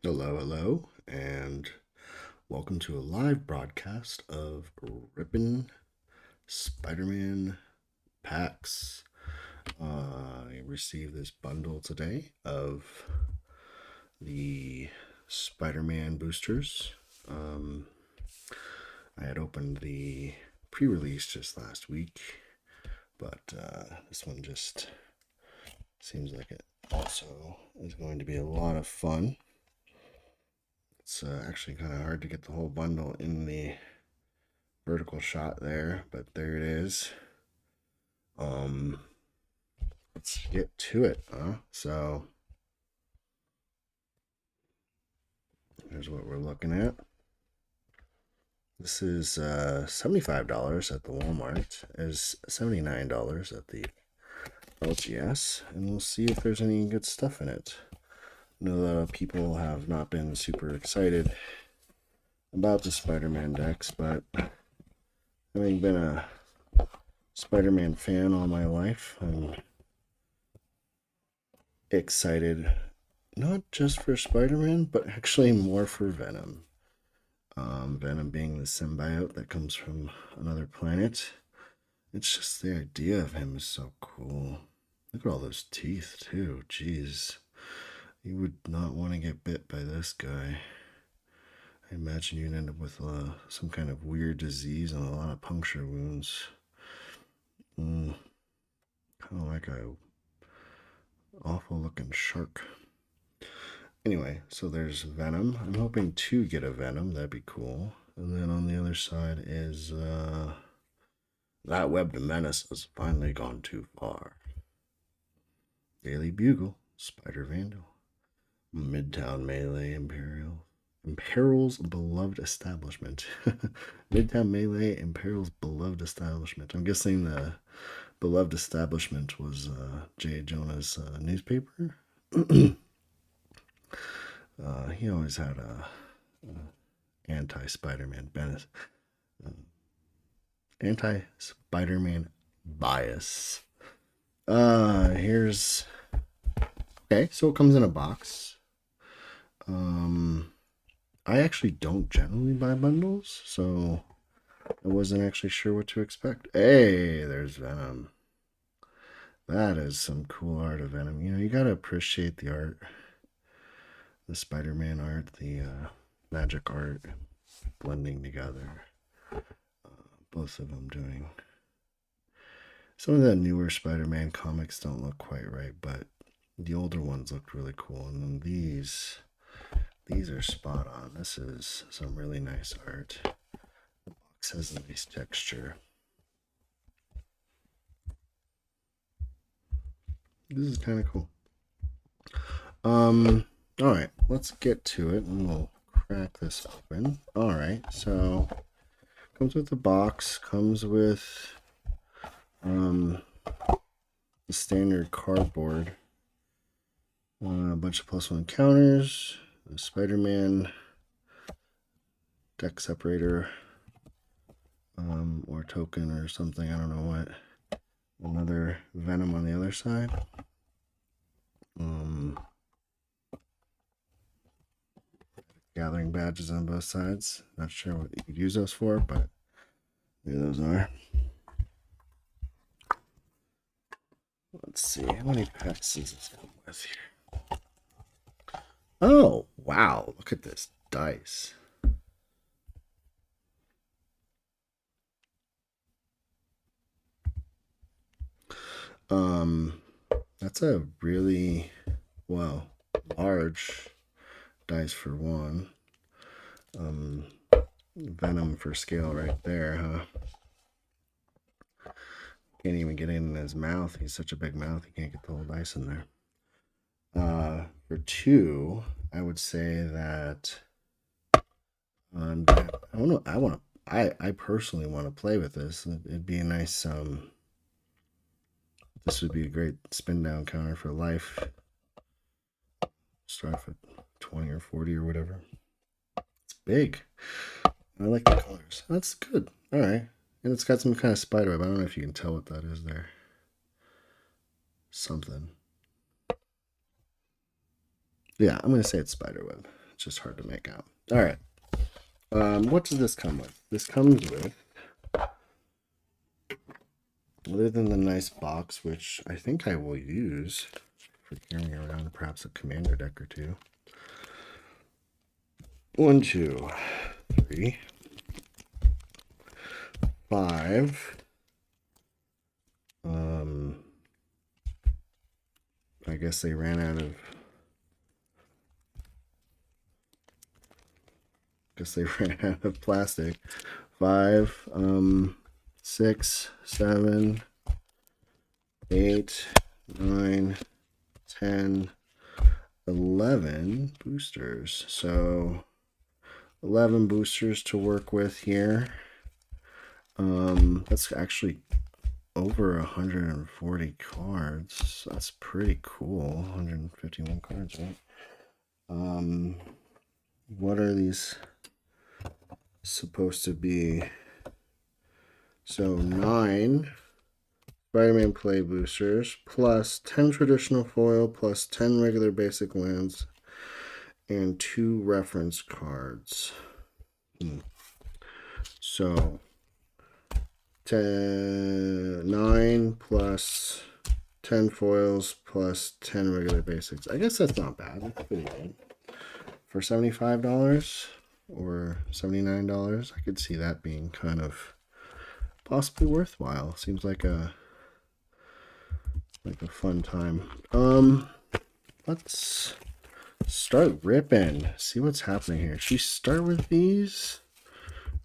Hello, hello, and welcome to a live broadcast of Rippin' Spider-Man packs. I received this bundle today of the Spider-Man boosters. I had opened the pre-release just last week, but this one just seems like it also is going to be a lot of fun. It's actually kind of hard to get the whole bundle in the vertical shot there, but there it is. Let's get to it, huh? So here's what we're looking at. This is $75 at the Walmart. Is $79 at the LGS, and we'll see if there's any good stuff in it. I know that people have not been super excited about the Spider-Man decks, but having been a Spider-Man fan all my life, I'm excited not just for Spider-Man, but actually more for Venom. Venom being the symbiote that comes from another planet. It's just the idea of him is so cool. Look at all those teeth, too. Jeez. You would not want to get bit by this guy. I imagine you'd end up with some kind of weird disease and a lot of puncture wounds. Kind of like a awful looking shark. Anyway, so there's Venom. I'm hoping to get a Venom. That'd be cool. And then on the other side is that webbed menace has finally gone too far. Daily Bugle, Spider Vandal, Midtown Melee Imperil's beloved establishment. Midtown Melee Imperil's beloved establishment. I'm guessing the beloved establishment was J. Jonah's newspaper. He always had a anti-Spider-Man anti-Spider-Man bias. Here's okay. So it comes in a box. I actually don't generally buy bundles, so I wasn't actually sure what to expect. Hey, there's Venom. That is some cool art of Venom. You know, you gotta appreciate the art, the Spider-Man art, the magic art blending together. Both of them doing. Some of the newer Spider-Man comics don't look quite right, but the older ones looked really cool. And then these are spot on. This is some really nice art. The box has a nice texture. This is kind of cool. All right, let's get to it, and we'll crack this open. All right, so comes with the box. Comes with the standard cardboard. A bunch of +1 counters. The Spider-Man deck separator, or token or something. I don't know what. Another Venom on the other side. Gathering badges on both sides. Not sure what you could use those for, but there those are. Let's see, how many packs does this come with here? Oh, wow, look at this dice. That's a really, well, large dice for one. Venom for scale right there, huh? Can't even get in his mouth. He's such a big mouth, he can't get the whole dice in there. For two, I would say that I personally want to play with this. It'd be a nice this would be a great spin down counter for life. Start off at 20 or 40 or whatever. It's big. I like the colors. That's good. All right. And it's got some kind of spider web. I don't know if you can tell what that is there. Something. Yeah, I'm going to say it's spider web. it's just hard to make out. All right. What does this come with? This comes with, other than the nice box, which I think I will use for carrying around perhaps a commander deck or two. 1, 2, 3, 5. I guess they ran out of. Plastic. 5, 6, 7, 8, 9, 10, 11 boosters. So 11 boosters to work with here. That's actually over 140 cards. That's pretty cool. 151 cards, right? What are these supposed to be? So 9 Spider-Man play boosters plus 10 traditional foil plus 10 regular basic lands and 2 reference cards. So 9 plus 10 foils plus 10 regular basics. I guess that's not bad. That's pretty good. For $75 or $79, I could see that being kind of possibly worthwhile. Seems like a fun time. Let's start ripping. See what's happening here. Should we start with these?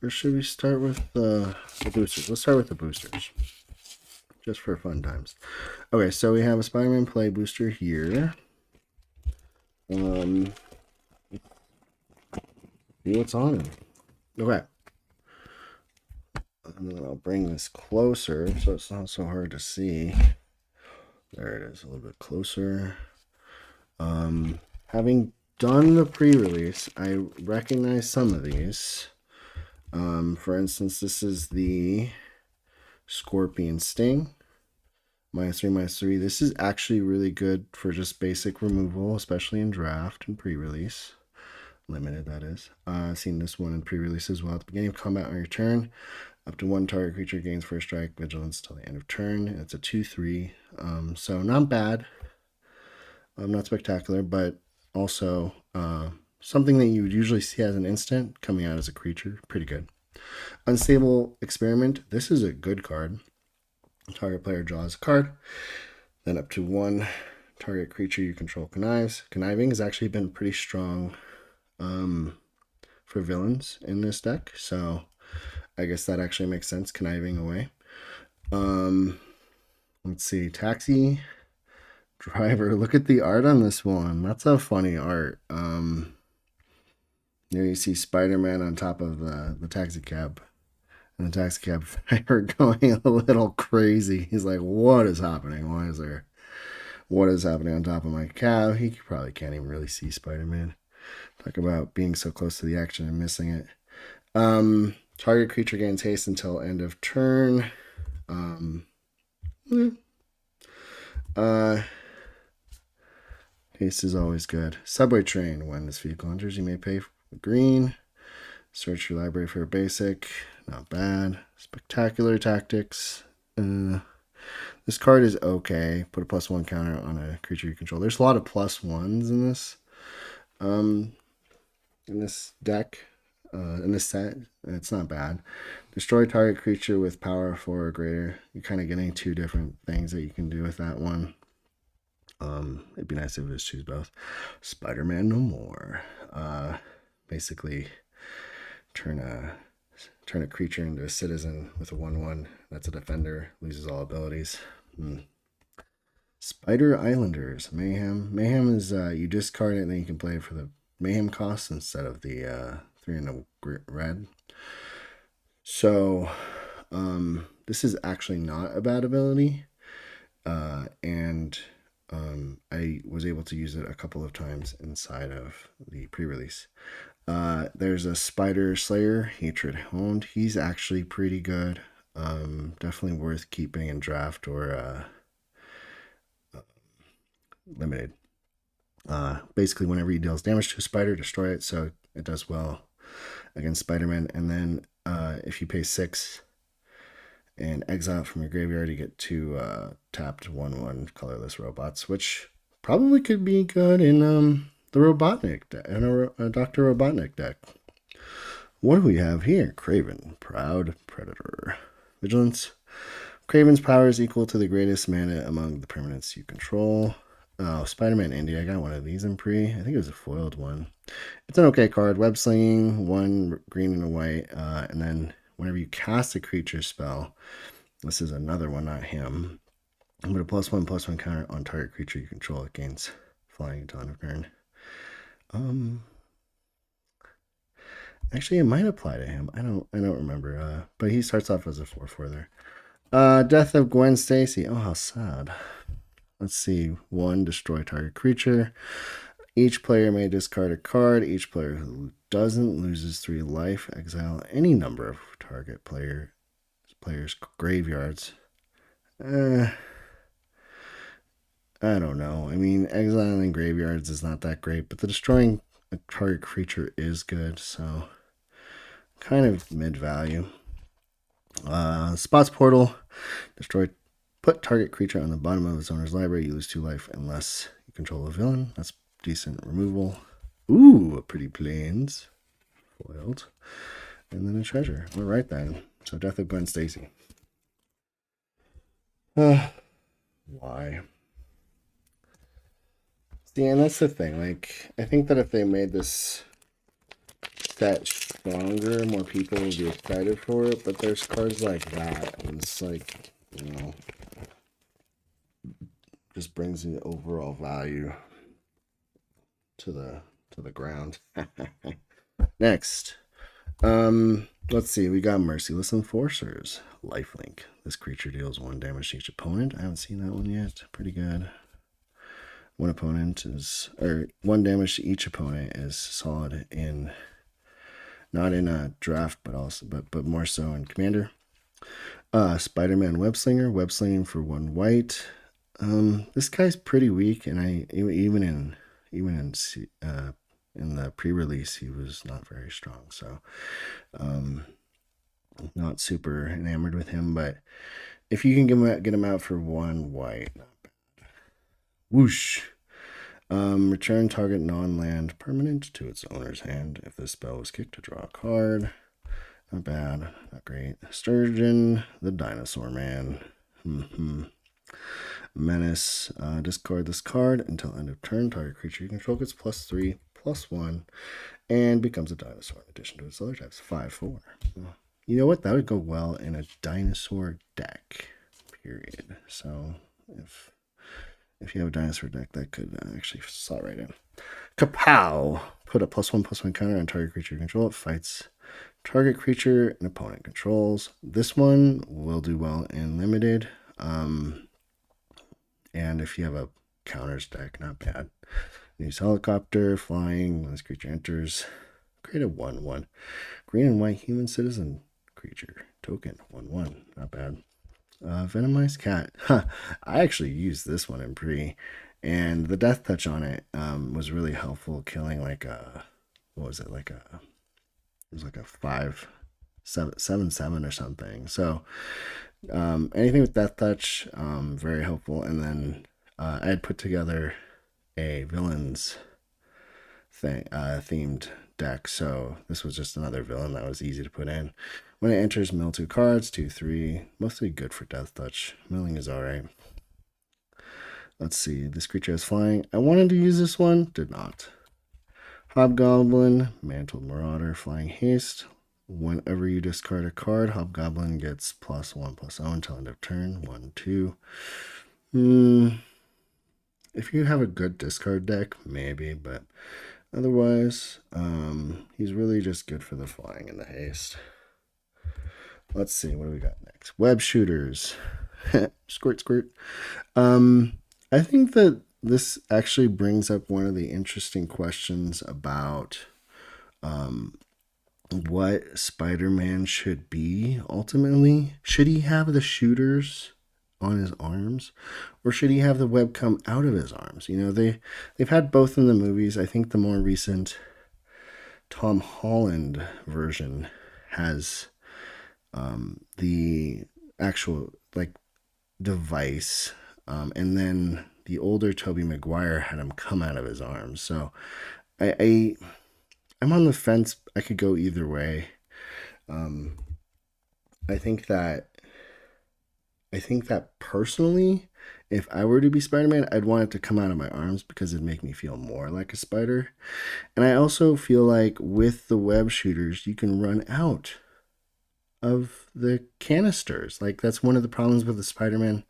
Or should we start with the boosters? Let's start with the boosters. Just for fun times. Okay, so we have a Spider-Man play booster here. See what's on it. Okay. And then I'll bring this closer so it's not so hard to see. There it is, a little bit closer. Having done the pre-release, I recognize some of these. For instance, this is the Scorpion Sting. -3/-3. This is actually really good for just basic removal, especially in draft and pre-release. Limited, that is. I've seen this one in pre-release as well. At the beginning of combat on your turn, up to 1 target creature gains first strike, vigilance till the end of turn. And it's a 2/3. So not bad. Not spectacular, but also something that you would usually see as an instant coming out as a creature. Pretty good. Unstable Experiment. This is a good card. Target player draws a card. Then up to 1 target creature you control connives. Conniving has actually been pretty strong for villains in this deck. So I guess that actually makes sense, conniving away. Let's see. Taxi Driver. Look at the art on this one. That's a funny art. There you see Spider-Man on top of the taxi cab. And the taxi cab driver going a little crazy. He's like, what is happening? What is happening on top of my cab? He probably can't even really see Spider-Man. Talk about being so close to the action and missing it. Target creature gains haste until end of turn. Haste is always good. Subway Train. When this vehicle enters, you may pay for green. Search your library for a basic. Not bad. Spectacular Tactics. This card is okay. Put a +1 counter on a creature you control. There's a lot of +1s in this. In this deck, in this set, it's not bad. Destroy target creature with power 4 or greater. You're kind of getting 2 different things that you can do with that one. It'd be nice if it was choose both. Spider-Man No More. Basically, turn a creature into a citizen with a 1/1. That's a defender. Loses all abilities. Spider Islanders. Mayhem. Mayhem is you discard it and then you can play it for the Mayhem cost instead of the 3 in the red. So this is actually not a bad ability. And I was able to use it a couple of times inside of the pre-release. There's a Spider Slayer, Hatred Hound. He's actually pretty good. Definitely worth keeping in draft or limited. Basically, whenever he deals damage to a spider, destroy it. So it does well against Spiderman. And then if you pay 6 and exile it from your graveyard, you get 2 tapped 1/1 colorless robots, which probably could be good in the Robotnik deck, in a Dr. Robotnik deck. What do we have here? Craven, Proud Predator. Vigilance. Craven's power is equal to the greatest mana among the permanents you control. Oh, Spider-Man Indie. I got one of these in pre. I think it was a foiled one. It's an okay card. Web slinging, 1 green and a white. And then whenever you cast a creature spell, this is another one, not him. But a +1/+1 counter on target creature you control. It gains flying until end of turn. Actually, it might apply to him. I don't remember. But he starts off as a 4/4 there. Death of Gwen Stacy. Oh, how sad. Let's see. 1, destroy target creature. Each player may discard a card. Each player who doesn't loses 3 life. Exile any number of target players' graveyards. I don't know. I mean, exiling graveyards is not that great, but the destroying a target creature is good, so kind of mid-value. Spots Portal. Destroy. Put target creature on the bottom of its owner's library. You lose 2 life unless you control a villain. That's decent removal. Ooh, a pretty plains. Foiled. And then a treasure. All right then. So Death of Gwen Stacy. Why? See, and that's the thing. Like, I think that if they made this set stronger, more people would be excited for it. But there's cards like that, and it's like, you know, just brings the overall value to the ground. Next, let's see. We got Merciless Enforcers. Lifelink. This creature deals 1 damage to each opponent. I haven't seen that one yet. Pretty good. 1 opponent is, or 1 damage to each opponent is solid in, not in a draft, but also, but more so in Commander. Spider-Man Webslinger. Webslinging for 1 white. This guy's pretty weak, and even in the pre-release he was not very strong, so not super enamored with him. But if you can get him out for 1 white, not bad. Whoosh. Return target non-land permanent to its owner's hand. If this spell was kicked, to draw a card. Not bad, not great. Sturgeon, the Dinosaur Man. Menace. Discard this card until end of turn. Target creature you control gets +3/+1 and becomes a dinosaur in addition to its other types. 5/4. You know what? That would go well in a dinosaur deck. Period. So if you have a dinosaur deck, that could actually slot right in. Kapow! Put a +1/+1 counter on target creature you control. It fights target creature an opponent controls. This one will do well in limited. And if you have a counters deck, not bad. Use helicopter, flying, when this creature enters. Create a 1/1. Green and white human citizen creature. Token, 1/1. Not bad. Venomized cat. Huh. I actually used this one in pre, and the death touch on it was really helpful, killing like a, what was it, like a, it was like a 5/7/7 or something. So anything with death touch, very helpful. And then I had put together a villains themed deck, so this was just another villain that was easy to put in. When it enters, mill 2 cards, 2/3, mostly good for death touch. Milling is alright. Let's see, this creature has flying. I wanted to use this one, did not. Hobgoblin, Mantled Marauder, Flying Haste. Whenever you discard a card, Hobgoblin gets +1/+0 until end of turn. 1/2. If you have a good discard deck, maybe, but otherwise, he's really just good for the flying and the haste. Let's see, what do we got next? Web shooters. Squirt, squirt. I think that this actually brings up one of the interesting questions about what Spider-Man should be ultimately. Should he have the shooters on his arms, or should he have the web come out of his arms? You know, they've had both in the movies. I think the more recent Tom Holland version has the actual like device, and then the older Tobey Maguire had him come out of his arms. So I I'm on the fence. I could go either way. Um, I think that I think that personally, if I were to be Spider-Man, I'd want it to come out of my arms because it'd make me feel more like a spider. And I also feel like with the web shooters, you can run out of the canisters. Like that's one of the problems with the Spider-Man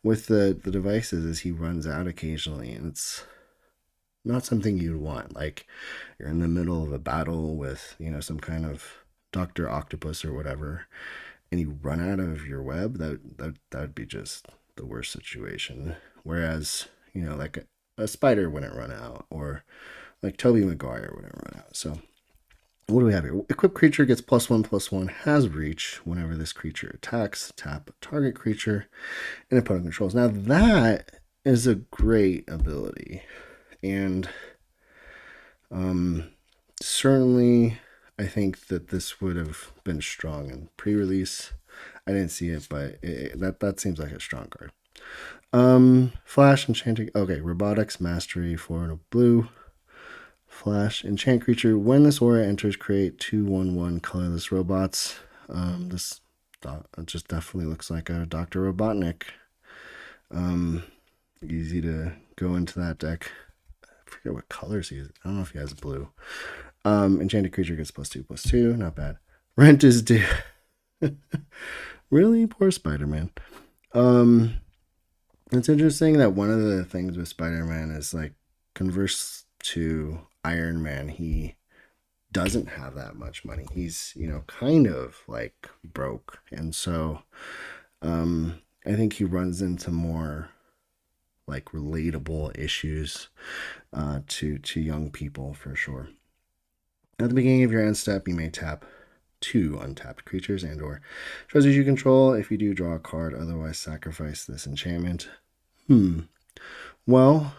with the devices is he runs out occasionally, and it's not something you'd want. Like you're in the middle of a battle with, you know, some kind of Dr. Octopus or whatever, and you run out of your web, that would be just the worst situation. Whereas, you know, like a spider wouldn't run out, or like Tobey Maguire wouldn't run out. So what do we have here? Equipped creature gets +1/+1, has reach. Whenever this creature attacks, tap target creature and opponent controls. Now that is a great ability. And certainly I think that this would have been strong in pre-release. I didn't see it, but that seems like a strong card. Flash, enchanting. Okay, robotics, mastery, 4 and a blue. Flash, enchant creature. When this aura enters, create 2/1/1 colorless robots. This just definitely looks like a Dr. Robotnik. Easy to go into that deck. I forget what colors he is. I don't know if he has blue. Enchanted creature gets +2/+2. Not bad. Rent is due. Really? Poor Spider-Man. It's interesting that one of the things with Spider-Man is like converse to Iron Man, he doesn't have that much money. He's, you know, kind of like broke. And so I think he runs into more like relatable issues to young people for sure. At the beginning of your end step, you may tap 2 untapped creatures and or treasures you control. If you do, draw a card. Otherwise, sacrifice this enchantment. Well,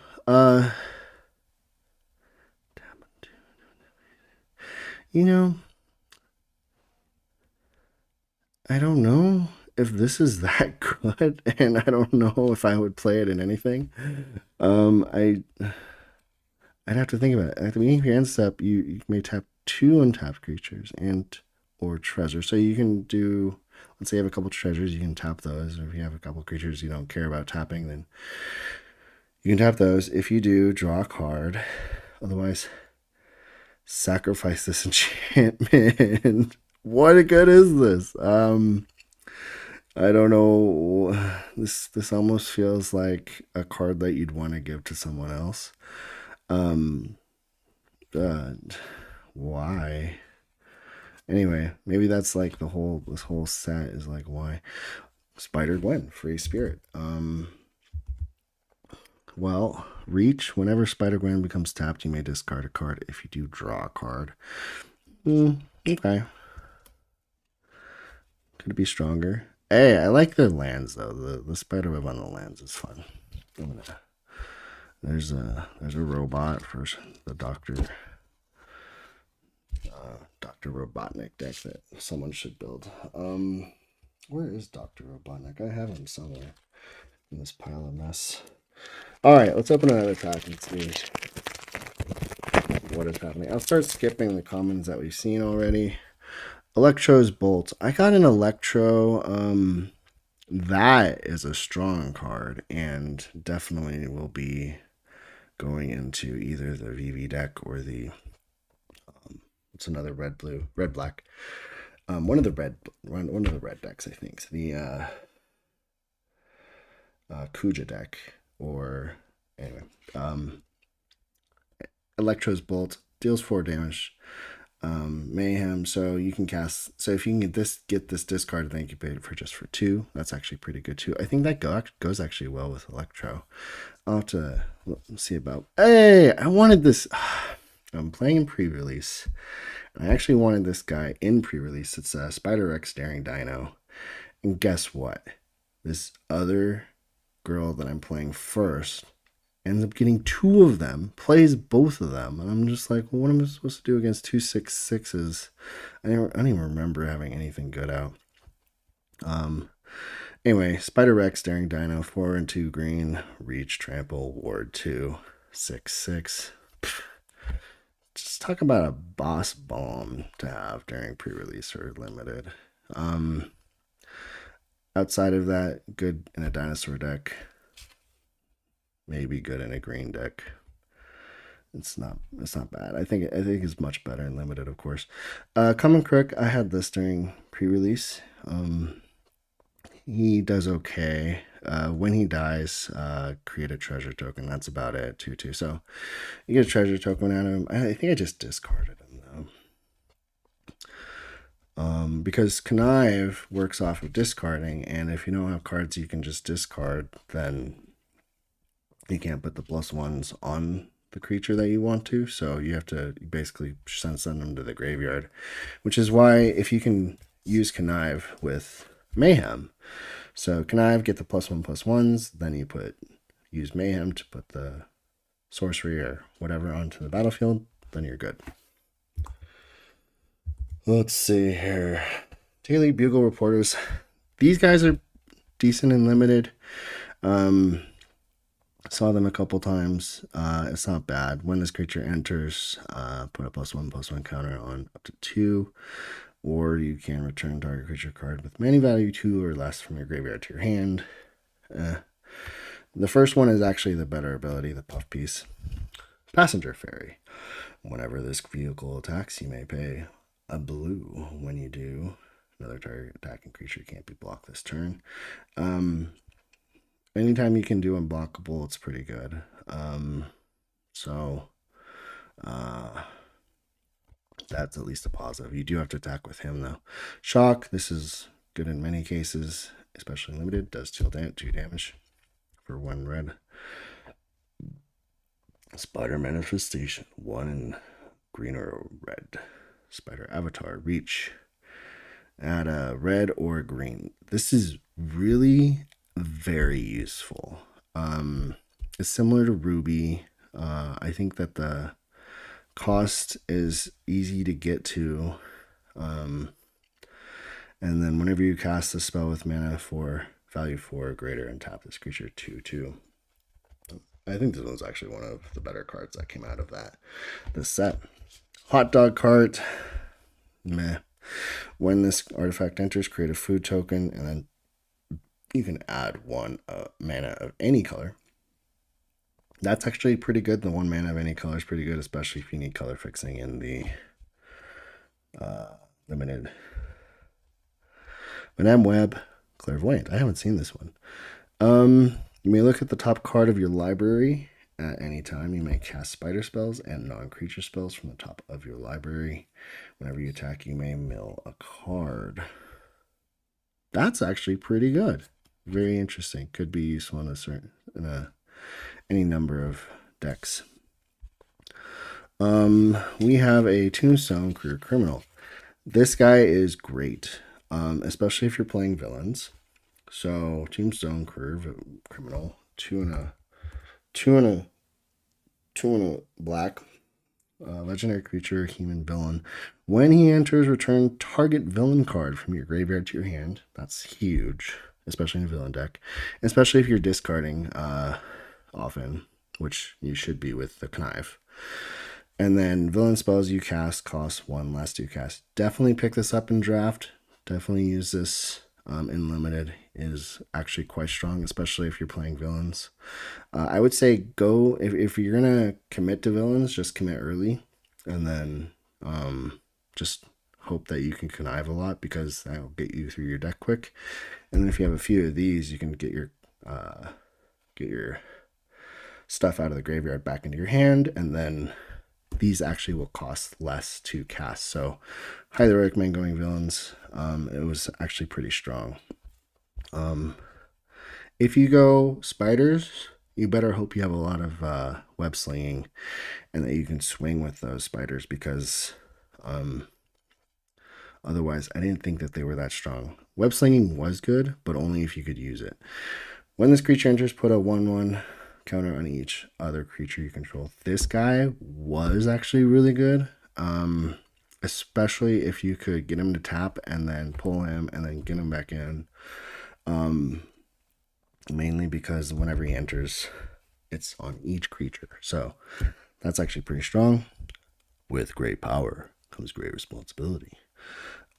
you know, I don't know if this is that good, and I don't know if I would play it in anything. I'd have to think about it. At the beginning of your end step, you may tap 2 untapped creatures and or treasure. So you can do, let's say you have a couple treasures, you can tap those. Or if you have a couple creatures you don't care about tapping, then you can tap those. If you do, draw a card. Otherwise, sacrifice this enchantment. What good is this? I don't know. This almost feels like a card that you'd want to give to someone else. Why? Anyway, maybe that's like this whole set is like why. Spider-Gwen, free spirit. Well, reach. Whenever Spider-Gwen becomes tapped, you may discard a card. If you do, draw a card. Okay. Could it be stronger? Hey, I like the lands though. The spiderweb on the lands is fun. There's a robot for the Dr. Robotnik deck that someone should build. Where is Dr. Robotnik? I have him somewhere in this pile of mess. All right, let's open another pack and see what is happening. I'll start skipping the commons that we've seen already. Electro's Bolt. I got an Electro. That is a strong card and definitely will be going into either the VV deck or the what's another red black. One of the red decks, I think. The Kuja deck, or anyway. Electro's Bolt deals 4 damage. Mayhem, so you can cast, so if you can get this discard, then you can pay it for 2. That's actually pretty good too. I think that goes actually well with Electro. I'll have to see about. Hey, I wanted this. I'm playing in pre-release, and I actually wanted this guy in pre-release. It's Spider X Daring Dino, and guess what? this other girl that I'm playing first ends up getting 2 of them, plays both of them, and I'm just like, well, what am I supposed to do against 2/6/6s? I don't even remember having anything good out. Anyway, Spider Rex, Daring Dino, 4 and 2 green, Reach, Trample, Ward 2, 6/6. Just talk about a boss bomb to have during pre-release or limited. Outside of that, good in a dinosaur deck. Maybe good in a green deck. It's not bad. I think it's much better in limited, of course. Common Crook, I had this during pre-release. He does okay. When he dies, create a treasure token. That's about it, 2/2. So you get a treasure token out of him. I think I just discarded him though. Because Connive works off of discarding, and if you don't have cards you can just discard, then you can't put the +1s on the creature that you want to. So you have to basically send them to the graveyard, which is why if you can use Connive with Mayhem. So Connive, get the +1/+1s, then you use Mayhem to put the sorcery or whatever onto the battlefield, then you're good. Let's see here. Daily Bugle Reporters. These guys are decent and limited. Saw them a couple times. It's not bad. When this creature enters, put a +1/+1 counter on up to 2. Or you can return target creature card with mana value 2 or less from your graveyard to your hand. The first one is actually the better ability, the puff piece. Passenger Ferry. Whenever this vehicle attacks, you may pay a blue. When you do, another target attacking creature can't be blocked this turn. Anytime you can do unblockable, it's pretty good. That's at least a positive. You do have to attack with him though. Shock, this is good in many cases, especially limited. Does 2 damage for 1 red. Spider Manifestation, 1 in green or red. Spider Avatar, Reach. Add a red or a green. This is really very useful. It's similar to Ruby. I think that the cost is easy to get to. And then whenever you cast the spell with mana for value 4 or greater and tap this creature 2/2. I think this one's actually one of the better cards that came out of this set. Hot Dog Cart. Meh. When this artifact enters, create a food token, and then you can add 1 mana of any color. That's actually pretty good. The 1 mana of any color is pretty good, especially if you need color fixing in the limited. Madame Web, Clairvoyant. I haven't seen this one. You may look at the top card of your library at any time. You may cast spider spells and non-creature spells from the top of your library. Whenever you attack, you may mill a card. That's actually pretty good. Very interesting. Could be useful in any number of decks. We have a Tombstone Career Criminal. This guy is great, especially if you're playing villains. So Tombstone Career Criminal, 2 and a black. Legendary creature, human villain. When he enters, return target villain card from your graveyard to your hand. That's huge, especially in a villain deck, especially if you're discarding often, which you should be with the Connive. And then villain spells you cast cost 1 less 2 cast. Definitely pick this up in draft. Definitely use this in limited. Is actually quite strong, especially if you're playing villains. I would say go, if you're gonna commit to villains, just commit early, and then just hope that you can connive a lot, because that'll get you through your deck quick. And then if you have a few of these, you can get your stuff out of the graveyard back into your hand, and then these actually will cost less to cast. So highly recommend going villains. It was actually pretty strong. If you go spiders, you better hope you have a lot of web slinging and that you can swing with those spiders, because otherwise I didn't think that they were that strong. Web slinging was good, but only if you could use it. When this creature enters, put a 1/1 counter on each other creature you control. This guy was actually really good, especially if you could get him to tap and then pull him and then get him back in. Mainly because whenever he enters, it's on each creature. So that's actually pretty strong. With great power comes great responsibility.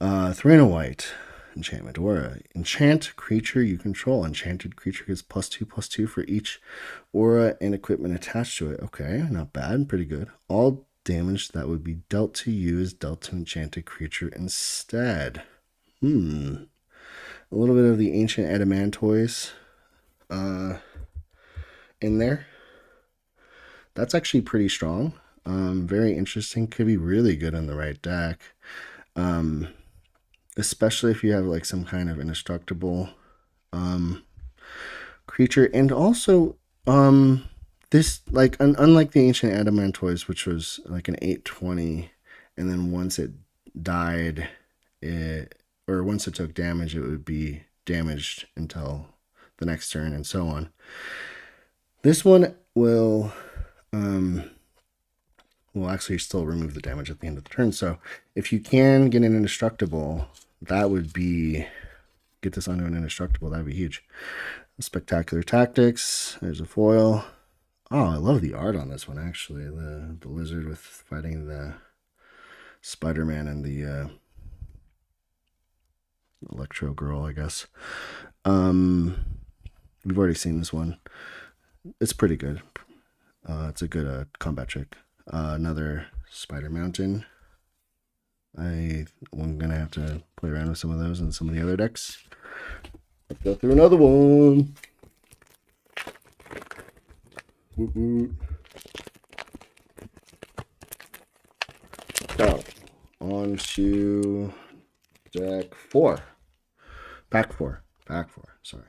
3 and a white. Enchantment aura. Enchant creature you control. Enchanted creature gets +2/+2 for each aura and equipment attached to it. Okay, not bad. Pretty good. All damage that would be dealt to you is dealt to enchanted creature instead. A little bit of the ancient adamantoise in there. That's actually pretty strong. Very interesting. Could be really good in the right deck. Especially if you have like some kind of indestructible creature. And also, this, like, unlike the ancient adamantoise, which was like an 8/20, and then once it died, or once it took damage, it would be damaged until the next turn and so on. This one will actually still remove the damage at the end of the turn. So if you can get an indestructible, that would be, get this onto an indestructible, that'd be huge. Spectacular Tactics. There's a foil. Oh, I love the art on this one, actually. The lizard with fighting the Spiderman and the Electro Girl, I guess. We've already seen this one. It's pretty good. It's a good combat trick. Another Spider Mountain. I'm going to have to play around with some of those and some of the other decks. Let's go through another one. So, on to deck 4. Pack 4. Sorry.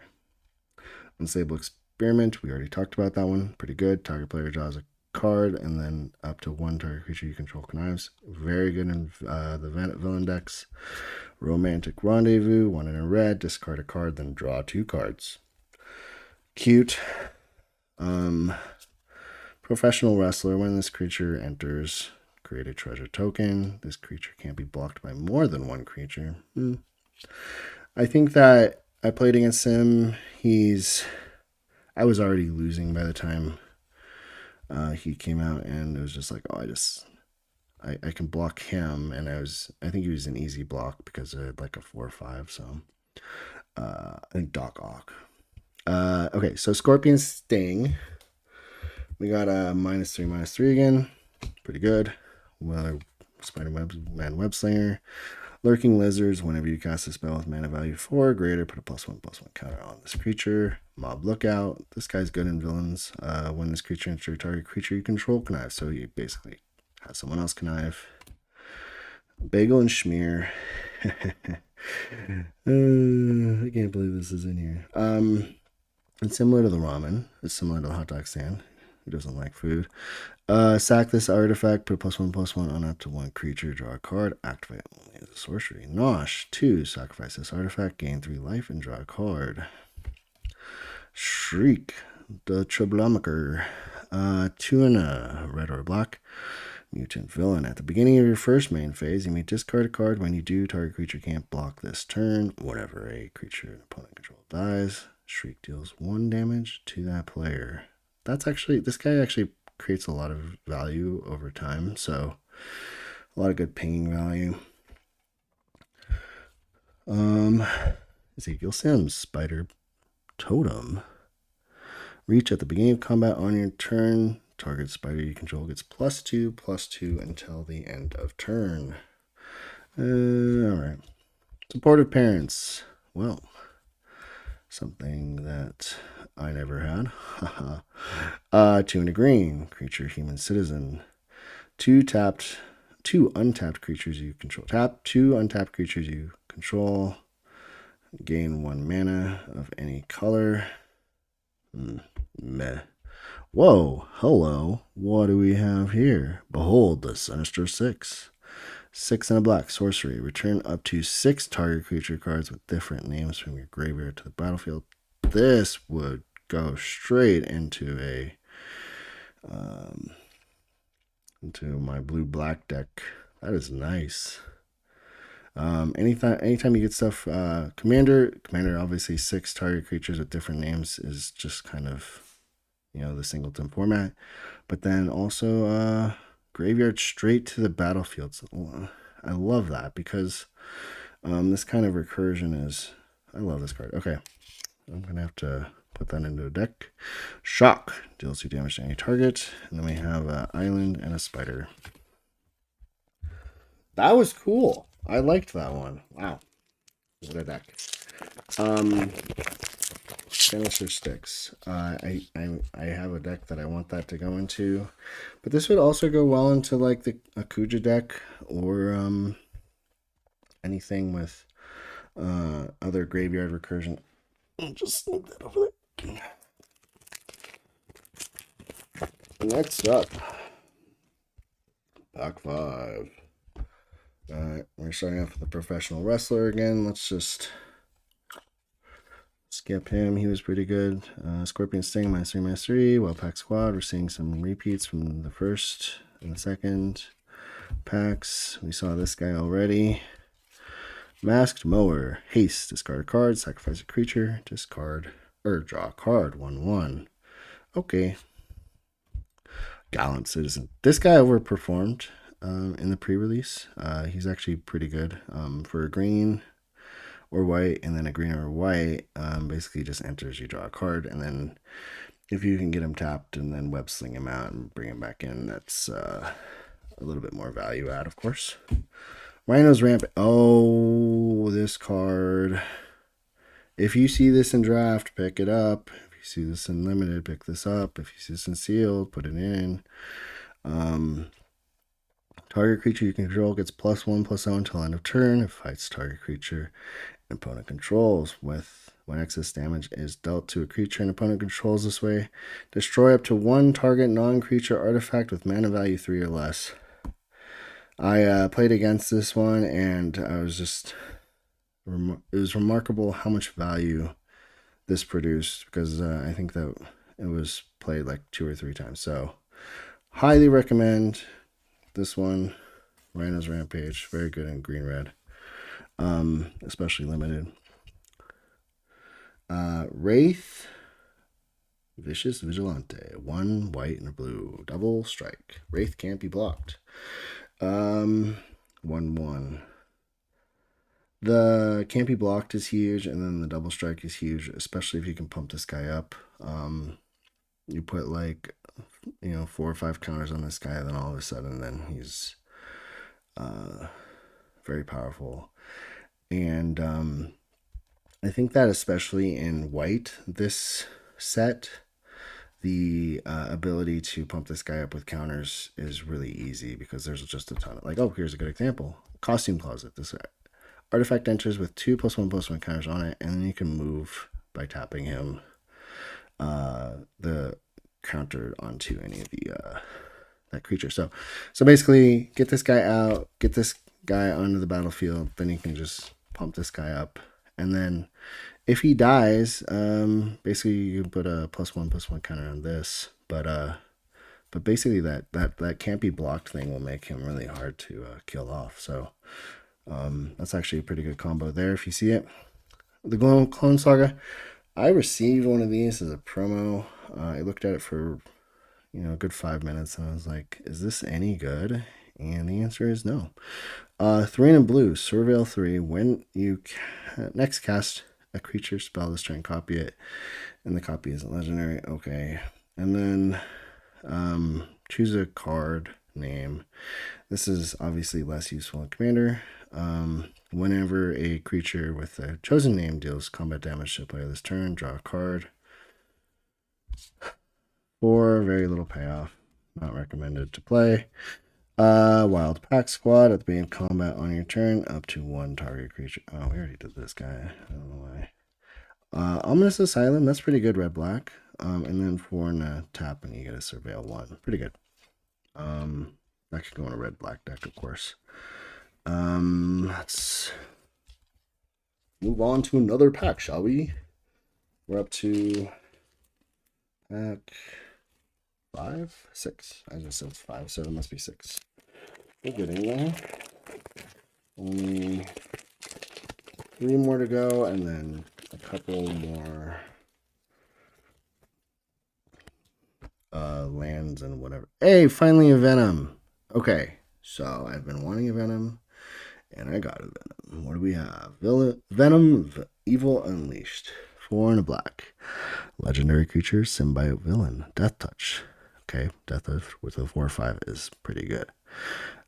Unstable Experiment. We already talked about that one. Pretty good. Target player draws a card, and then up to 1 target creature you control connives. Very good in the villain decks. Romantic Rendezvous. 1 in a red. Discard a card, then draw 2 cards. Cute. Professional Wrestler. When this creature enters, create a treasure token. This creature can't be blocked by more than 1 creature. I think that I played against him. I was already losing by the time he came out, and it was just like, oh, I can block him, and I think he was an easy block because I had like a 4/5. So I think Doc Ock. Okay, so Scorpion Sting. We got a -3/-3 again. Pretty good. Well, Spider-Man Web Slinger. Lurking Lizards. Whenever you cast a spell with mana value 4 or greater, put a +1/+1 counter on this creature. Mob Lookout. This guy's good in villains. When this creature enters your target creature you control, connive. So you basically have someone else connive. Bagel and Schmear. I can't believe this is in here. It's similar to the ramen. It's similar to the hot dog stand. Who doesn't like food? Sack this artifact, put a +1/+1 on up to 1 creature, draw a card, activate only as a sorcery. Nosh, 2, sacrifice this artifact, gain 3 life, and draw a card. Shriek, the Troublemaker. 2 and a red or black. Mutant Villain. At the beginning of your first main phase, you may discard a card. When you do, target creature can't block this turn. Whenever a creature an opponent control dies, Shriek deals 1 damage to that player. This guy actually creates a lot of value over time, so a lot of good pinging value. Ezekiel Sims, Spider Totem. Reach at the beginning of combat on your turn. Target spider you control gets +2/+2 until the end of turn. Alright. Supportive Parents. Well, something that I never had. 2 and a green. Creature Human Citizen. 2 untapped creatures you control. Tap 2 untapped creatures you control. Gain 1 mana of any color. Meh. Whoa, hello. What do we have here? Behold, the Sinister 6. 6 and a black. Sorcery. Return up to 6 target creature cards with different names from your graveyard to the battlefield. This would go straight into into my blue-black deck. That is nice. Anytime you get stuff, commander, obviously 6 target creatures with different names is just kind of, the singleton format. But then also, graveyard straight to the battlefield. So, I love that because this kind of recursion is, I love this card. Okay, I'm gonna have to put that into a deck. Shock deals 2 damage to any target, and then we have an island and a spider. That was cool. I liked that one. Wow, what a deck. Finisher Sticks. I have a deck that I want that to go into, but this would also go well into like the Akuja deck or anything with other graveyard recursion. I'll just sneak that over there. Next up, Pack 5. Alright, we're starting off with the professional wrestler again. Let's just skip him. He was pretty good. Scorpion Sting, -3/-3. Well, Pack Squad. We're seeing some repeats from the first and the second packs. We saw this guy already. Masked Mower. Haste. Discard a card. Sacrifice a creature. Discard. Or draw a card. 1/1. Okay. Gallant Citizen. This guy overperformed in the pre-release. He's actually pretty good for a green or white, and then a green or white basically just enters, you draw a card, and then if you can get him tapped and then web sling him out and bring him back in, that's a little bit more value add, of course. Rhino's Ramp. Oh, this card. If you see this in draft, pick it up. If you see this in limited, pick this up. If you see this in sealed, put it in. Target creature you control gets +1/+0 until end of turn. It fights target creature an opponent controls. When excess damage is dealt to a creature an opponent controls this way, destroy up to 1 target non-creature artifact with mana value 3 or less. I played against this one, and I was just... It was remarkable how much value this produced, because I think that it was played like 2 or 3 times. So, highly recommend this one. Rhino's Rampage. Very good in green-red. Especially limited. Wraith. Vicious Vigilante. 1 white and a blue. Double strike. Wraith can't be blocked. 1/1. The can't be blocked is huge, and then the double strike is huge, especially if you can pump this guy up. You put like, 4 or 5 counters on this guy, then all of a sudden, then he's very powerful. And I think that especially in white, this set, the ability to pump this guy up with counters is really easy, because there's just a ton of, like, oh, here's a good example. Costume Closet. This artifact enters with 2 +1/+1 counters on it, and then you can move by tapping him the counter onto any of the that creature. So basically, get this guy out, get this guy onto the battlefield, then you can just pump this guy up, and then if he dies, basically you can put a +1/+1 counter on this, but basically that can't be blocked thing will make him really hard to kill off. So that's actually a pretty good combo there if you see it. The Clone Saga. I received one of these as a promo. I looked at it for a good 5 minutes, and I was like, is this any good? And the answer is no. 3 and blue, Surveil 3. When you next cast a creature spell this turn, copy it, and the copy isn't legendary. Okay. And then choose a card name. This is obviously less useful in Commander. Whenever a creature with a chosen name deals combat damage to a player this turn, draw a card. 4, very little payoff. Not recommended to play. Wild Pack Squad. At the beginning of combat on your turn, up to 1 target creature. Oh, we already did this guy. I don't know why. Ominous Asylum. That's pretty good, red-black. And then 4 and a tap, and you get a Surveil 1. Pretty good. That could go in a red-black deck, of course. Let's move on to another pack, shall we? We're up to pack 5, 6. I just said 5, so it must be 6. We're getting there. Only 3 more to go, and then a couple more lands and whatever. Hey, finally a Venom. Okay, so I've been wanting a Venom, and I got a Venom. What do we have? Venom, Evil Unleashed. 4 and a black. Legendary creature, symbiote villain. Death Touch. Okay, Death Touch with a 4/5 is pretty good.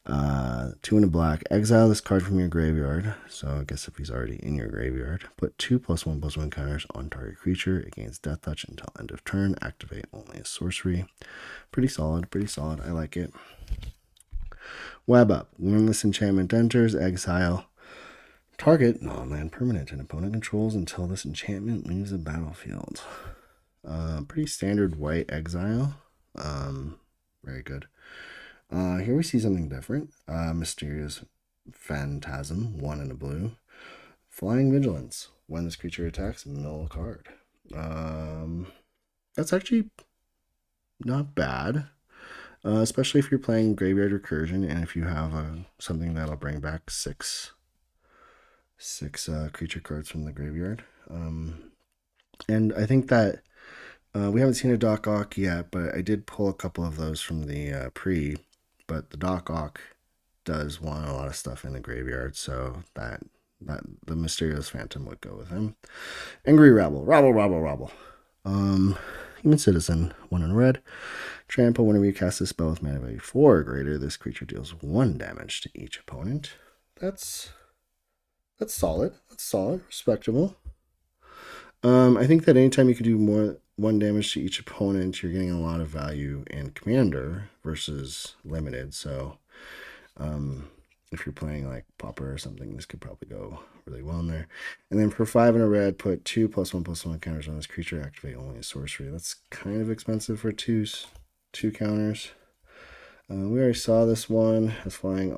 2 and a black. Exile this card from your graveyard. So I guess if he's already in your graveyard, put 2 +1/+1 counters on target creature against Death Touch until end of turn. Activate only a sorcery. Pretty solid, pretty solid. I like it. Web Up. When this enchantment enters, exile target non-land permanent and opponent controls until this enchantment leaves the battlefield. Pretty standard white exile. Very good. Here we see something different. Mysterious Phantasm, 1 and a blue. Flying Vigilance. When this creature attacks, mill a card. That's actually not bad. Especially if you're playing Graveyard Recursion and if you have something that'll bring back 6 creature cards from the graveyard. And I think that we haven't seen a Doc Ock yet, but I did pull a couple of those from the pre. But the Doc Ock does want a lot of stuff in the graveyard, so that the Mysterious Phantom would go with him. Angry Rabble. Human Citizen, 1 in red. Trample. Whenever you cast a spell with mana value 4 or greater, this creature deals 1 damage to each opponent. That's solid. That's solid. Respectable. I think that anytime you can do 1 damage to each opponent, you're getting a lot of value in Commander versus Limited. So if you're playing like Pauper or something, this could probably go really well in there. And then for 5 and a red, put 2 +1/+1 counters on this creature. Activate only a sorcery. That's kind of expensive for 2 counters. We already saw this one as flying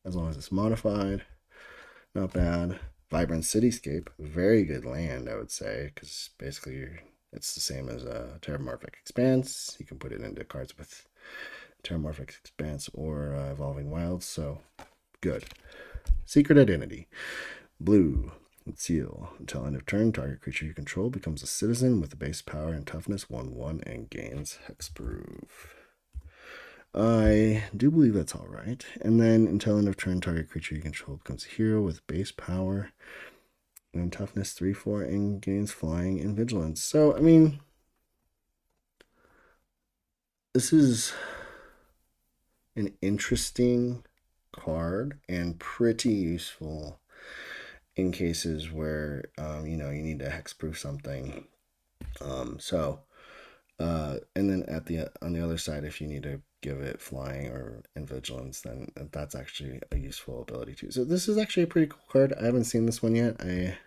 as long as it's modified. Not bad. Vibrant Cityscape, very good land, I would say, because basically it's the same as a Terramorphic Expanse. You can put it into cards with Terramorphic Expanse or Evolving Wilds, so good. Secret Identity, blue, seal. Until end of turn, target creature you control becomes a citizen with the base power and toughness 1/1 and gains hexproof. I do believe that's all right. And then until end of turn, target creature you control becomes a hero with base power and toughness 3/4 and gains flying and vigilance. So, I mean, this is an interesting card and pretty useful in cases where, you need to hexproof something. And then on the other side, if you need to give it flying or vigilance, then that's actually a useful ability too. So this is actually a pretty cool card. I haven't seen this one yet. I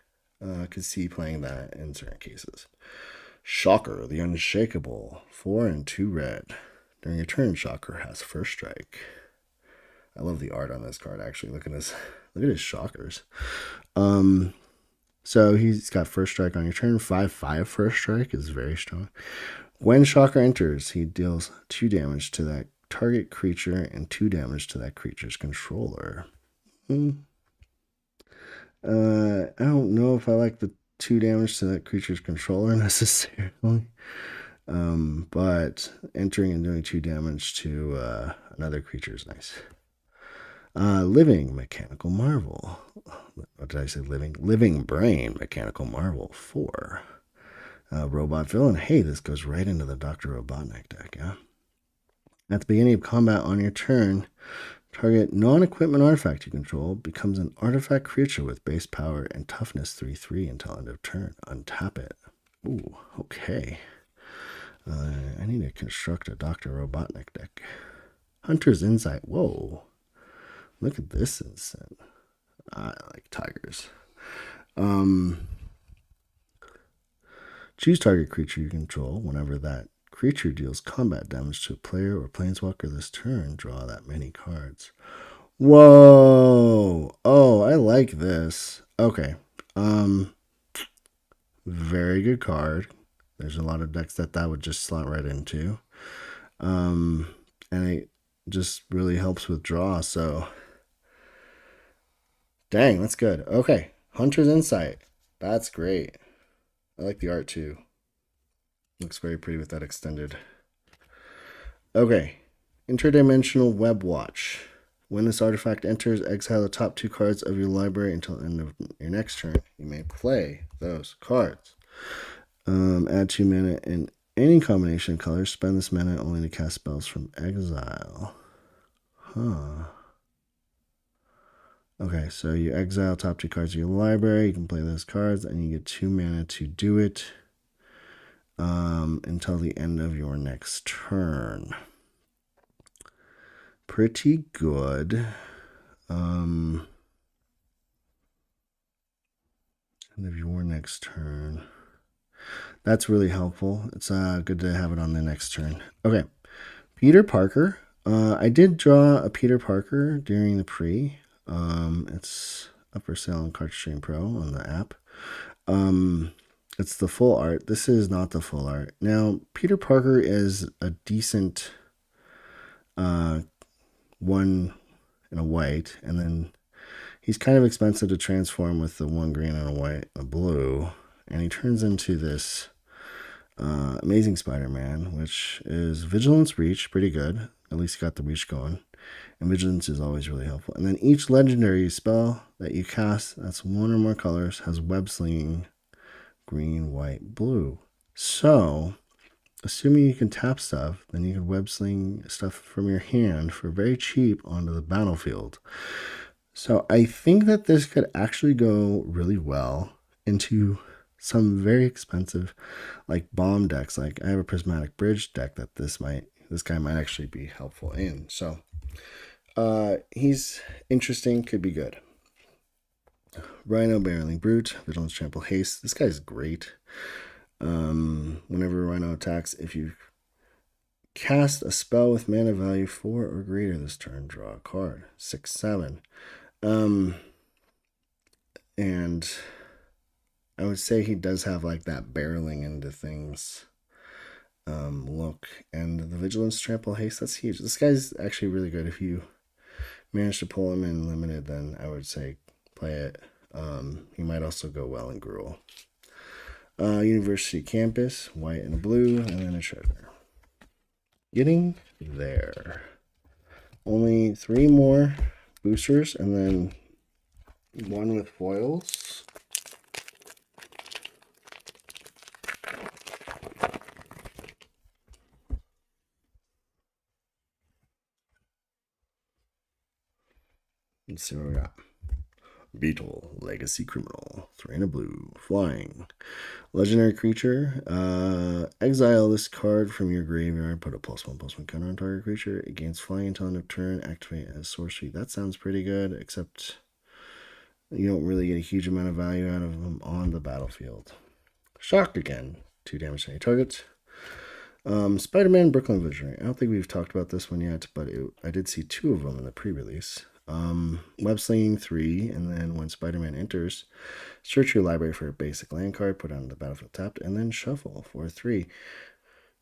could see playing that in certain cases. Shocker, the Unshakable, 4 and 2 red. During your turn, Shocker has first strike. I love the art on this card. Actually, look at his shockers. So he's got first strike on your turn. 5/5 first strike is very strong. When Shocker enters, he deals 2 damage to that target creature and 2 damage to that creature's controller. I don't know if I like the 2 damage to that creature's controller necessarily. But entering and doing 2 damage to another creature is nice. Living Mechanical Marvel. What did I say? Living Brain Mechanical Marvel 4. Robot Villain. Hey, this goes right into the Dr. Robotnik deck, yeah? At the beginning of combat on your turn, target non-equipment artifact you control becomes an artifact creature with base power and toughness 3/3 until end of turn. Untap it. Ooh, okay. I need to construct a Dr. Robotnik deck. Hunter's Insight. Whoa. Look at this insight. I like tigers. Choose target creature you control. Whenever that creature deals combat damage to a player or planeswalker this turn, draw that many cards. Whoa. Oh, I like this. Okay. Um, very good card. There's a lot of decks that would just slot right into. Um, and it just really helps with draw. So, dang, that's good. Okay. Hunter's Insight. That's great. I like the art too. Looks very pretty with that extended. Okay. Interdimensional Web Watch. When this artifact enters, exile the top 2 cards of your library until the end of your next turn. You may play those cards. Add 2 mana in any combination of colors. Spend this mana only to cast spells from exile. Huh. Okay, so you exile top 2 cards of your library. You can play those cards, and you get 2 mana to do it until the end of your next turn. Pretty good. End of your next turn. That's really helpful. It's good to have it on the next turn. Okay, Peter Parker. I did draw a Peter Parker during the pre. It's up for sale on CardStream.pro on the app. It's the full art. This is not the full art. Now, Peter Parker is a decent one and a white, and then he's kind of expensive to transform with the 1 green and a white and a blue, and he turns into this amazing Spider-Man, which is Vigilance Reach, pretty good. At least got the reach going. And Vigilance is always really helpful. And then each legendary spell that you cast that's 1 or more colors has web slinging green, white, blue. So, assuming you can tap stuff, then you can web sling stuff from your hand for very cheap onto the battlefield. So I think that this could actually go really well into some very expensive like bomb decks. Like I have a Prismatic Bridge deck that this guy might actually be helpful in. So he's interesting, could be good. Rhino Barreling Brute, Vigilance Trample Haste. This guy's great. Whenever Rhino attacks, if you cast a spell with mana value 4 or greater this turn, draw a card. 6/7. And I would say he does have like that barreling into things look. And the Vigilance Trample Haste, that's huge. This guy's actually really good. If you manage to pull him in limited, then I would say play it. He might also go well in Gruul. University Campus, white and blue, and then a treasure. Getting there. Only 3 more boosters, and then 1 with foils. Let's see what we got. Beetle, Legacy Criminal, 3 and a blue, flying. Legendary creature, exile this card from your graveyard, put a +1/+1 counter on target creature. It gains flying until end of turn, activate as sorcery. That sounds pretty good, except you don't really get a huge amount of value out of them on the battlefield. Shock again, 2 damage to any target. Spiderman, Brooklyn Visionary. I don't think we've talked about this one yet, but I did see 2 of them in the pre-release. Web slinging 3, and then when Spider-Man enters, search your library for a basic land card, put it on the battlefield tapped, and then shuffle for 3.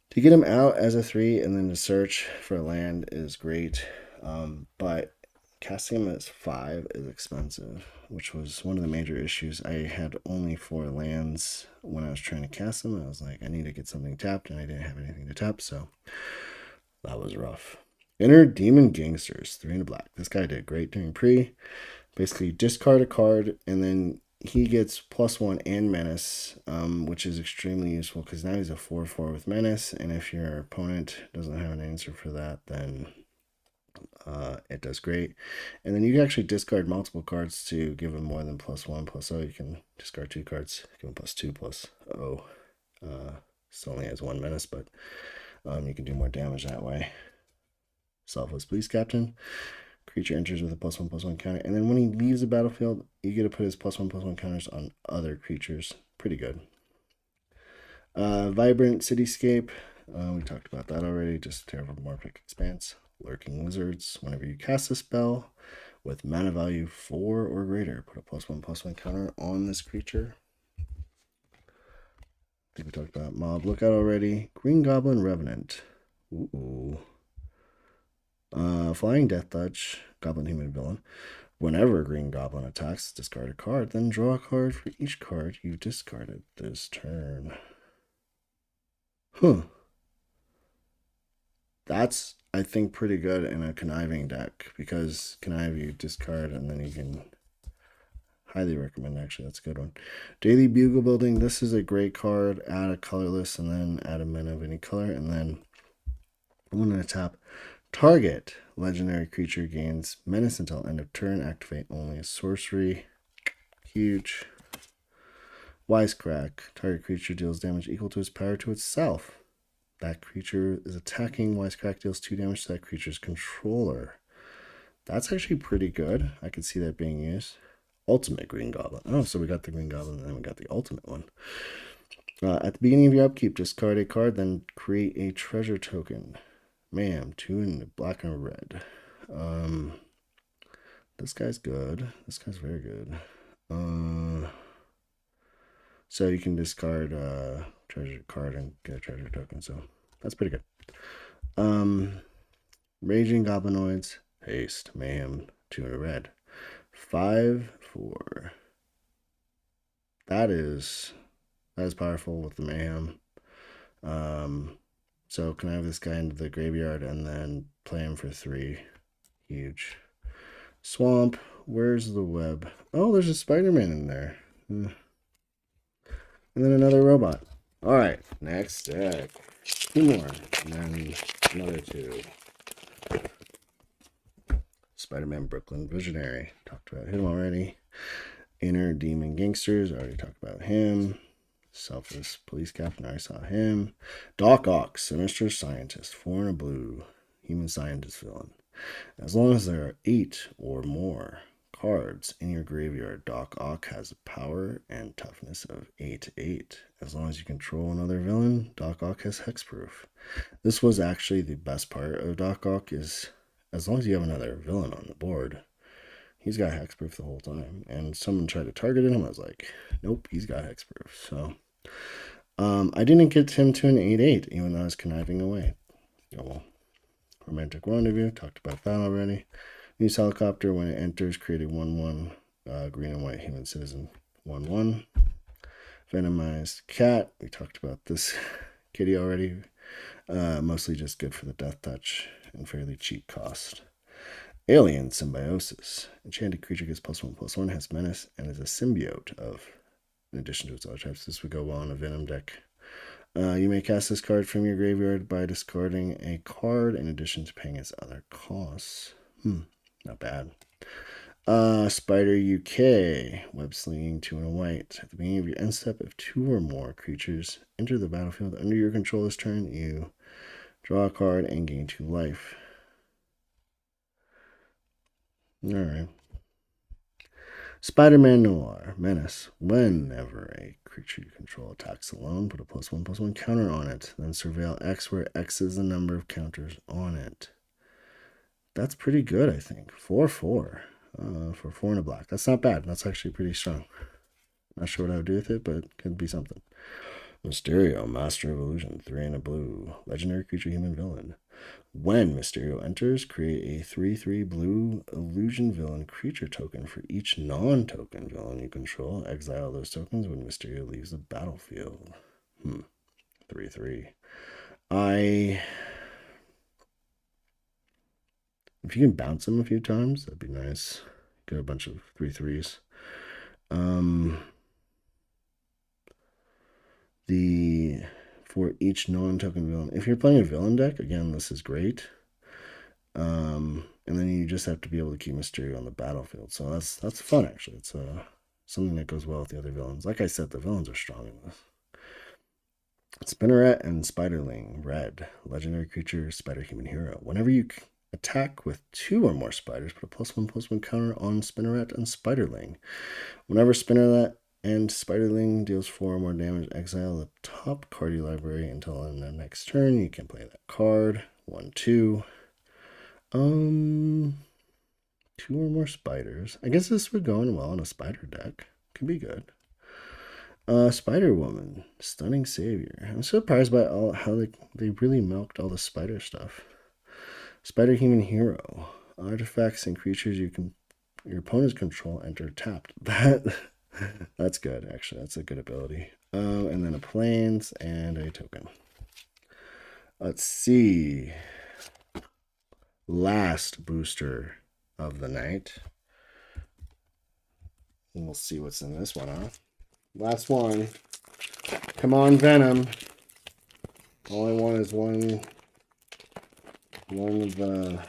To get him out as a 3 and then to search for a land is great, but casting him as 5 is expensive, which was one of the major issues. I had only 4 lands when I was trying to cast him. I was like, I need to get something tapped, and I didn't have anything to tap, so that was rough. Inner Demon Gangsters, 3 and a black. This guy did great during pre. Basically, discard a card, and then he gets +1 and Menace, which is extremely useful because now he's a 4/4 with Menace, and if your opponent doesn't have an answer for that, then it does great. And then you can actually discard multiple cards to give him more than +1/+0. You can discard 2 cards, give him +2/+0. Still only has 1 Menace, but you can do more damage that way. Selfless Police Captain. Creature enters with a +1/+1 counter, and then when he leaves the battlefield, you get to put his +1/+1 counters on other creatures. Pretty good. Vibrant Cityscape. We talked about that already. Just Terraformorphic Expanse. Lurking Lizards. Whenever you cast a spell with mana value 4 or greater. Put a +1/+1 counter on this creature. I think we talked about Mob Lookout already. Green Goblin Revenant. Ooh. Flying Death Touch, Goblin Human Villain. Whenever a Green Goblin attacks, discard a card, then draw a card for each card you discarded this turn. Huh. That's, I think, pretty good in a Conniving deck, because Connive, you discard and then you can... Highly recommend, actually. That's a good one. Daily Bugle Building. This is a great card. Add a colorless and then add a mana of any color. And then I'm going to tap target legendary creature gains menace until end of turn. Activate only a sorcery. Huge. Wisecrack. Target creature deals damage equal to its power to itself. That creature is attacking. Wisecrack deals 2 damage to that creature's controller. That's actually pretty good. I could see that being used. Ultimate Green Goblin. Oh, so we got the Green Goblin and then we got the ultimate one. At the beginning of your upkeep, discard a card, then create a treasure token. Ma'am, 2 in black and red. This guy's good. This guy's very good. So you can discard a treasure card and get a treasure token. So that's pretty good. Raging Goblinoids. Haste. Ma'am, 2 in red. 5/4. That is powerful with the mayhem. So can I have this guy into the graveyard and then play him for 3? Huge. Swamp. Where's the web? Oh, there's a Spider-Man in there. And then another robot. All right, next deck. 2 more, and then another 2. Spider-Man Brooklyn Visionary. Talked about him already. Inner Demon Gangsters. Already talked about him. Selfless Police Captain. I saw him. Doc Ock. Sinister Scientist. 4 and a blue. Human Scientist villain. As long as there are 8 or more cards in your graveyard, Doc Ock has a power and toughness of 8/8. As long as you control another villain, Doc Ock has hexproof. This was actually the best part of Doc Ock, is as long as you have another villain on the board, he's got hexproof the whole time. And someone tried to target him. I was like, nope, he's got hexproof. So I didn't get him to an 8/8, even though I was conniving away. Oh well. Romantic Rendezvous, talked about that already. News Helicopter, when it enters, create a 1/1 green and white human citizen 1/1. Venomized Cat, we talked about this kitty already. Mostly just good for the death touch and fairly cheap cost. Alien Symbiosis. Enchanted creature gets +1/+1, has menace, and is a symbiote of, in addition to its other types. This would go well in a Venom deck. You may cast this card from your graveyard by discarding a card in addition to paying its other costs. Not bad. Spider UK. Web slinging 2 and a white. At the beginning of your end step, if 2 or more creatures enter the battlefield under your control this turn, you draw a card and gain 2 life. Alright. Spider-Man Noir. Menace. Whenever a creature you control attacks alone, put a +1/+1 counter on it. Then surveil X, where X is the number of counters on it. That's pretty good, I think. 4/4 for 4 and a black. That's not bad. That's actually pretty strong. Not sure what I would do with it, but it could be something. Mysterio, Master of Illusion, 3 and a blue. Legendary creature, human villain. When Mysterio enters, create a 3/3 blue illusion villain creature token for each non-token villain you control. Exile those tokens when Mysterio leaves the battlefield. 3/3. If you can bounce him a few times, that'd be nice. Get a bunch of 3/3s. For each non-token villain. If you're playing a villain deck, again, this is great. And then you just have to be able to keep Mysterio on the battlefield. So that's fun, actually. It's something that goes well with the other villains. Like I said, the villains are strong in this. Spinneret and Spiderling, red. Legendary creature, Spider Human Hero. Whenever you attack with 2 or more spiders, put a +1/+1 counter on Spinneret and Spiderling. Whenever Spinneret and Spiderling deals 4 or more damage, exile the top card your library until in the next turn. You can play that card. 1/2. 2 or more spiders. I guess this would go in well in a spider deck. Could be good. Spider Woman, Stunning Savior. I'm surprised by how they really milked all the spider stuff. Spider Human Hero. Artifacts and creatures your opponent's control enter tapped. That's good, actually. That's a good ability. And then a plains and a token. Let's see. Last booster of the night. And we'll see what's in this one, huh? Last one. Come on, Venom. All I want is one of the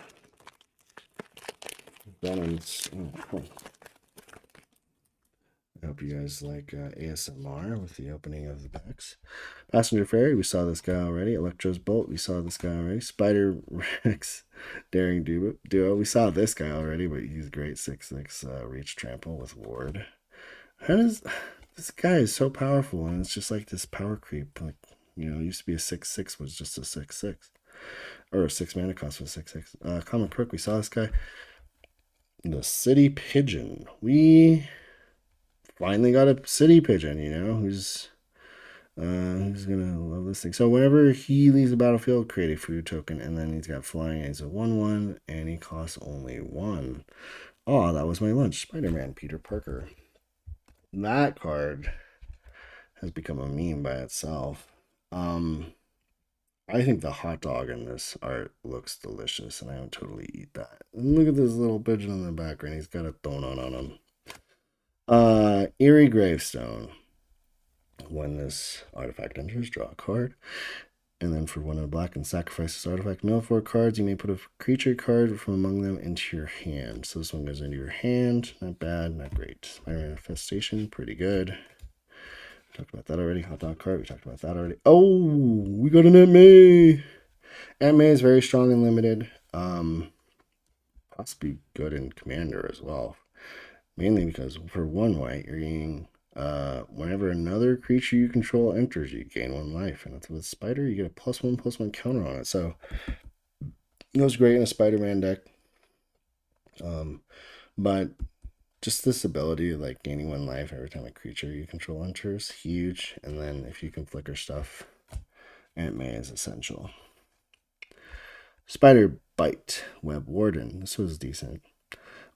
Venoms. Oh, I hope you guys like ASMR with the opening of the packs. Passenger Fairy, we saw this guy already. Electro's Bolt, we saw this guy already. Spider Rex, Daring Duo, we saw this guy already, but he's great. 6/6 Reach Trample with Ward. How does this guy is so powerful, and it's just like this power creep. Like, you know, it used to be a 6/6 was just a 6/6, or a 6 mana cost was 6/6. Common Crook, we saw this guy. The City Pigeon, we finally got a City Pigeon, you know, who's gonna love this thing. So whenever he leaves the battlefield, create a food token, and then he's got flying, and he's a 1/1, and he costs only 1. Oh, that was my lunch. Spider-Man, Peter Parker. That card has become a meme by itself. I think the hot dog in this art looks delicious, and I would totally eat that. And look at this little pigeon in the background. He's got a donut on him. Eerie Gravestone. When this artifact enters, draw a card. And then for 1 in black and sacrifice this artifact. Mill 4 cards. You may put a creature card from among them into your hand. So this one goes into your hand. Not bad, not great. Spider Manifestation, pretty good. We talked about that already. Hot dog card, we talked about that already. Oh, we got an Aunt May. Aunt May is very strong and limited. Possibly good in Commander as well. Mainly because for 1 white, you're getting whenever another creature you control enters, you gain 1 life. And with Spider, you get a +1/+1 counter on it. So it goes great in a Spider-Man deck. But just this ability of like gaining 1 life every time a creature you control enters, huge. And then if you can flicker stuff, Aunt May is essential. Spider Bite, Web Warden. This was decent.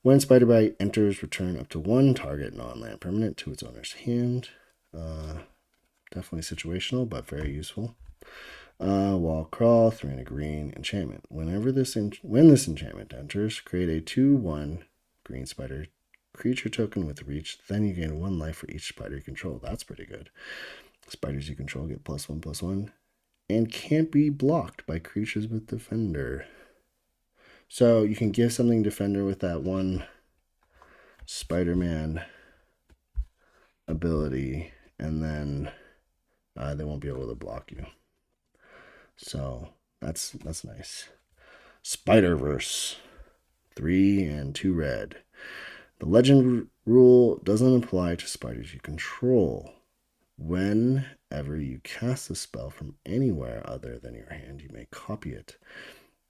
When Spider Bite enters, return up to 1 target non-land permanent to its owner's hand. Definitely situational, but very useful. Wall Crawl, 3 and a green enchantment. When this enchantment enters, create a 2/1 green spider creature token with reach. Then you gain 1 life for each spider you control. That's pretty good. Spiders you control get +1/+1 and can't be blocked by creatures with Defender. So you can give something Defender with that 1 Spider-Man ability, and then they won't be able to block you. So that's nice. Spider-Verse, 3 and 2 red. The legend rule doesn't apply to spiders you control. Whenever you cast a spell from anywhere other than your hand, you may copy it.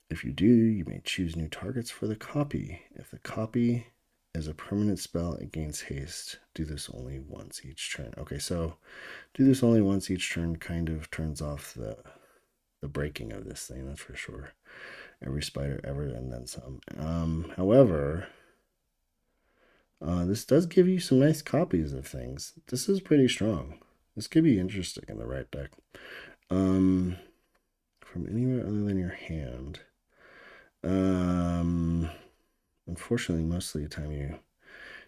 If you do, you may choose new targets for the copy. If the copy is a permanent spell, it gains haste. Do this only once each turn. Okay, so do this only once each turn kind of turns off the breaking of this thing, that's for sure. Every spider ever and then some. However, this does give you some nice copies of things. This is pretty strong. This could be interesting in the right deck. From anywhere other than your hand. Unfortunately, most of the time you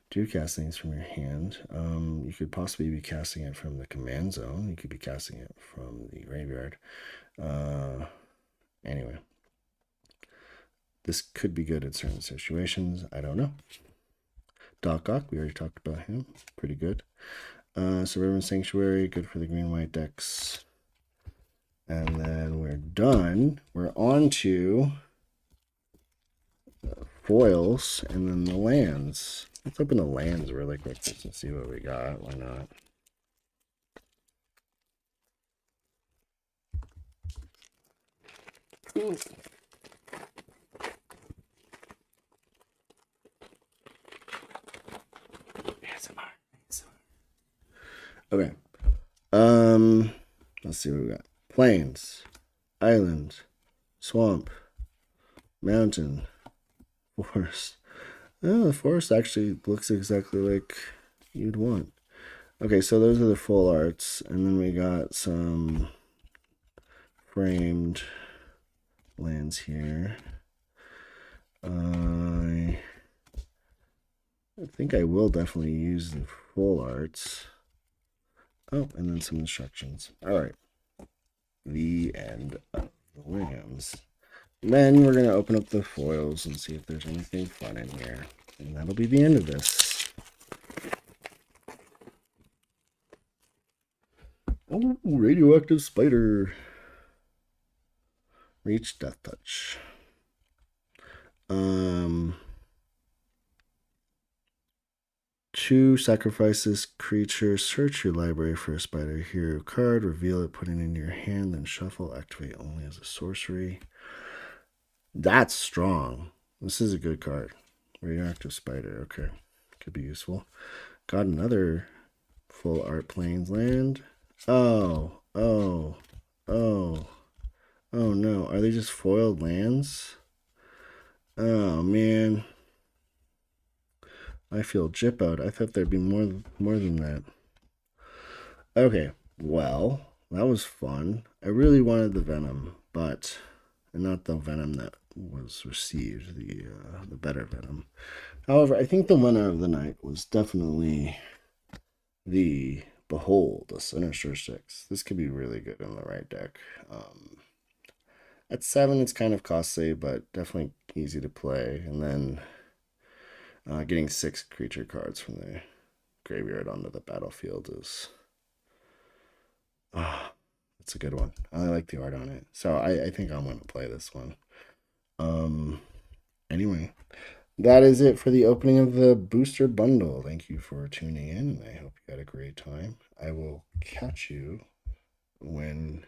do cast things from your hand. You could possibly be casting it from the command zone. You could be casting it from the graveyard. Anyway, this could be good in certain situations. I don't know. Doc Ock, we already talked about him. Pretty good. Suburban Sanctuary, good for the green-white decks. And then we're done. We're on to foils and then the lands. Let's open the lands really quick just to see what we got. Why not? Okay. Let's see what we got. Plains, island, swamp, mountain, forest. Oh, the forest actually looks exactly like you'd want. Okay, so those are the full arts, and then we got some framed lands here. I think I will definitely use the full arts. Oh, and then some instructions. All right. The end of the Williams. Then we're going to open up the foils and see if there's anything fun in here. And that'll be the end of this. Oh, radioactive spider. Reach death touch. Two sacrifices creature. Search your library for a spider hero card. Reveal it, put it in your hand, then shuffle. Activate only as a sorcery. That's strong. This is a good card. Radioactive spider. Okay. Could be useful. Got another full art plains land. Oh. Oh no. Are they just foiled lands? Oh man. I feel jippoed. I thought there'd be more than that. Okay, well, that was fun. I really wanted the Venom, but not the Venom that was received, the better Venom. However, I think the winner of the night was definitely the Behold, the Sinister Six. This could be really good in the right deck. At 7, it's kind of costly, but definitely easy to play. And then getting 6 creature cards from the graveyard onto the battlefield is it's a good one. I like the art on it, so I think I'm going to play this one. Anyway, that is it for the opening of the booster bundle. Thank you for tuning in. I hope you had a great time. I will catch you when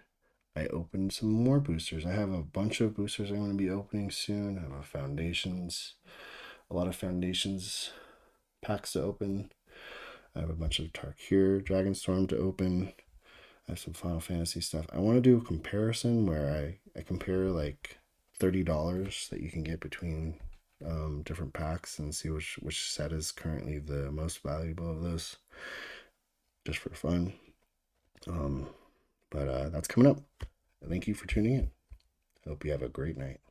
I open some more boosters. I have a bunch of boosters I'm going to be opening soon. I have a lot of foundations packs to open. I have a bunch of Tarkir Dragonstorm to open. I have some Final Fantasy stuff. I want to do a comparison where I compare like $30 that you can get between different packs and see which set is currently the most valuable of those, just for fun. But that's coming up. Thank you for tuning in. Hope you have a great night.